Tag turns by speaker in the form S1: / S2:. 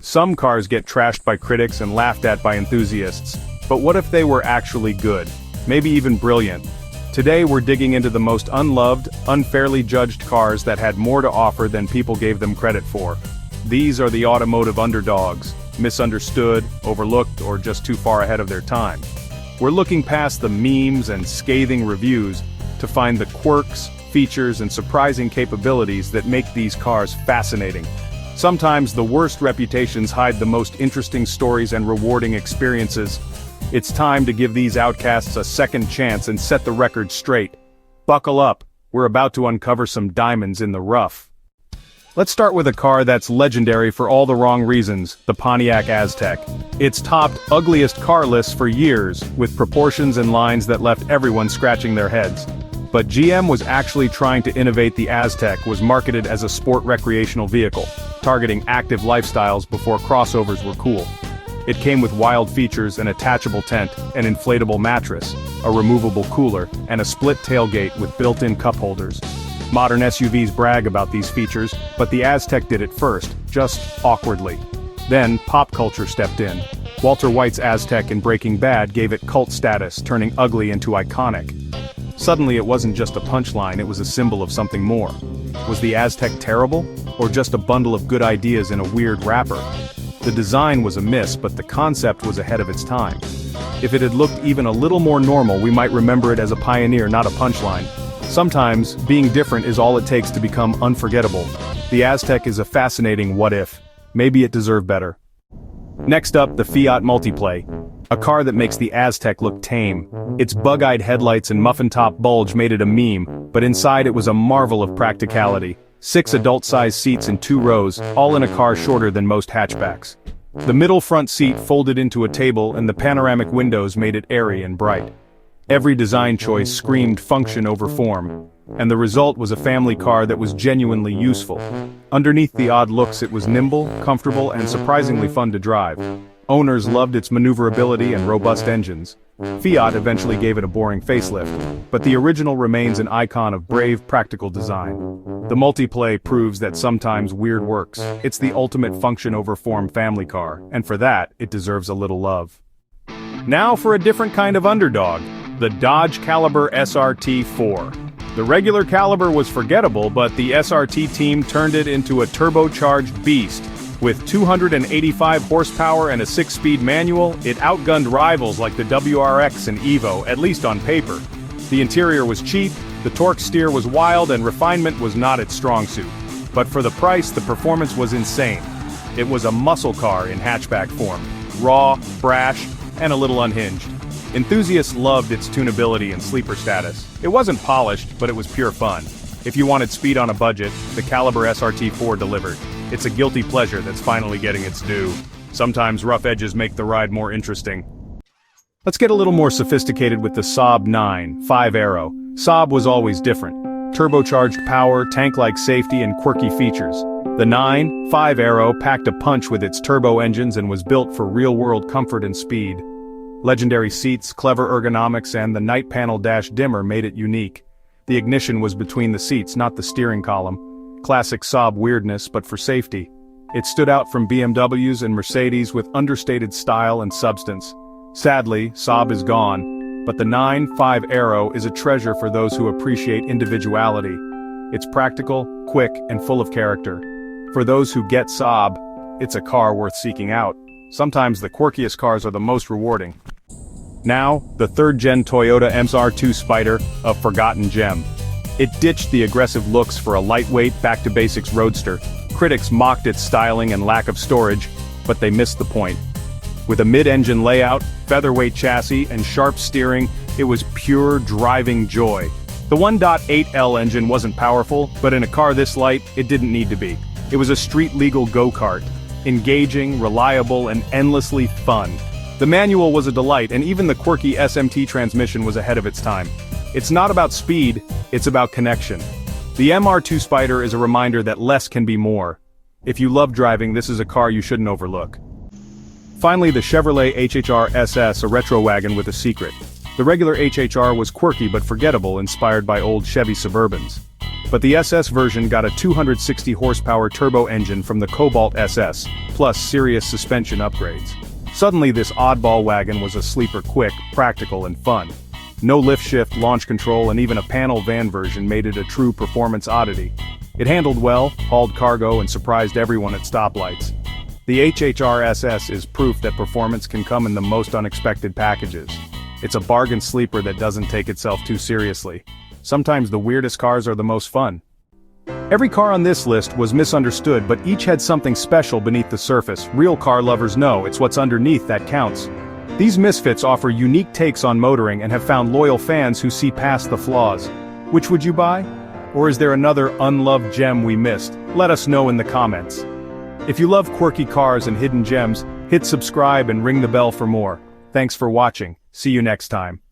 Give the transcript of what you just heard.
S1: Some cars get trashed by critics and laughed at by enthusiasts. But what if they were actually good? Maybe even brilliant? Today we're digging into the most unloved, unfairly judged cars that had more to offer than people gave them credit for. These are the automotive underdogs, misunderstood, overlooked, or just too far ahead of their time. We're looking past the memes and scathing reviews to find the quirks, features, and surprising capabilities that make these cars fascinating. Sometimes the worst reputations hide the most interesting stories and rewarding experiences. It's time to give these outcasts a second chance and set the record straight. Buckle up, we're about to uncover some diamonds in the rough. Let's start with a car that's legendary for all the wrong reasons, the Pontiac Aztec. It's topped ugliest car lists for years, with proportions and lines that left everyone scratching their heads. But GM was actually trying to innovate. The Aztec was marketed as a sport recreational vehicle, targeting active lifestyles before crossovers were cool. It came with wild features: an attachable tent, an inflatable mattress, a removable cooler, and a split tailgate with built-in cup holders. Modern SUVs brag about these features, but the Aztec did it first, just awkwardly. Then, pop culture stepped in. Walter White's Aztec in Breaking Bad gave it cult status, turning ugly into iconic. Suddenly it wasn't just a punchline, it was a symbol of something more. Was the Aztec terrible? Or just a bundle of good ideas in a weird wrapper? The design was a miss, but the concept was ahead of its time. If it had looked even a little more normal, we might remember it as a pioneer, not a punchline. Sometimes, being different is all it takes to become unforgettable. The Aztec is a fascinating what if. Maybe it deserved better. Next up, the Fiat Multiplay. A car that makes the Aztec look tame. Its bug-eyed headlights and muffin-top bulge made it a meme, but inside it was a marvel of practicality. 6 adult-sized seats in 2 rows, all in a car shorter than most hatchbacks. The middle front seat folded into a table and the panoramic windows made it airy and bright. Every design choice screamed function over form, and the result was a family car that was genuinely useful. Underneath the odd looks, it was nimble, comfortable, and surprisingly fun to drive. Owners loved its maneuverability and robust engines. Fiat eventually gave it a boring facelift, but the original remains an icon of brave, practical design. The Multiplay proves that sometimes weird works. It's the ultimate function over form family car, and for that, it deserves a little love. Now for a different kind of underdog. The Dodge Caliber SRT4. The regular Caliber was forgettable, but the SRT team turned it into a turbocharged beast. With 285 horsepower and a 6-speed manual, it outgunned rivals like the WRX and Evo, at least on paper. The interior was cheap, the torque steer was wild, and refinement was not its strong suit. But for the price, the performance was insane. It was a muscle car in hatchback form. Raw, brash, and a little unhinged. Enthusiasts loved its tunability and sleeper status. It wasn't polished, but it was pure fun. If you wanted speed on a budget, the Caliber SRT4 delivered. It's a guilty pleasure that's finally getting its due. Sometimes rough edges make the ride more interesting. Let's get a little more sophisticated with the Saab 9.5 Aero. Saab was always different. Turbocharged power, tank-like safety, and quirky features. The 9.5 Aero packed a punch with its turbo engines and was built for real-world comfort and speed. Legendary seats, clever ergonomics, and the night panel dash dimmer made it unique. The ignition was between the seats, not the steering column. Classic Saab weirdness, but for safety. It stood out from BMWs and Mercedes with understated style and substance. Sadly, Saab is gone, but the 9.5 Aero is a treasure for those who appreciate individuality. It's practical, quick, and full of character. For those who get Saab, it's a car worth seeking out. Sometimes the quirkiest cars are the most rewarding. Now, the 3rd-gen Toyota MR2 Spider, a forgotten gem. It ditched the aggressive looks for a lightweight, back-to-basics roadster. Critics mocked its styling and lack of storage, but they missed the point. With a mid-engine layout, featherweight chassis, and sharp steering, it was pure driving joy. The 1.8L engine wasn't powerful, but in a car this light, it didn't need to be. It was a street-legal go-kart. Engaging, reliable, and endlessly fun. The manual was a delight, and even the quirky SMT transmission was ahead of its time. It's not about speed, it's about connection. The MR2 Spider is a reminder that less can be more. If you love driving, this is a car you shouldn't overlook. Finally, the Chevrolet HHRSS, a retro wagon with a secret. The regular HHR was quirky but forgettable, inspired by old Chevy Suburbans. But the SS version got a 260 horsepower turbo engine from the Cobalt SS, plus serious suspension upgrades. Suddenly this oddball wagon was a sleeper quick, practical and fun. No lift shift, launch control and even a panel van version made it a true performance oddity. It handled well, hauled cargo and surprised everyone at stoplights. The HHRSS is proof that performance can come in the most unexpected packages. It's a bargain sleeper that doesn't take itself too seriously. Sometimes the weirdest cars are the most fun. Every car on this list was misunderstood, but each had something special beneath the surface. Real car lovers know it's what's underneath that counts. These misfits offer unique takes on motoring and have found loyal fans who see past the flaws. Which would you buy? Or is there another unloved gem we missed? Let us know in the comments. If you love quirky cars and hidden gems, hit subscribe and ring the bell for more. Thanks for watching. See you next time.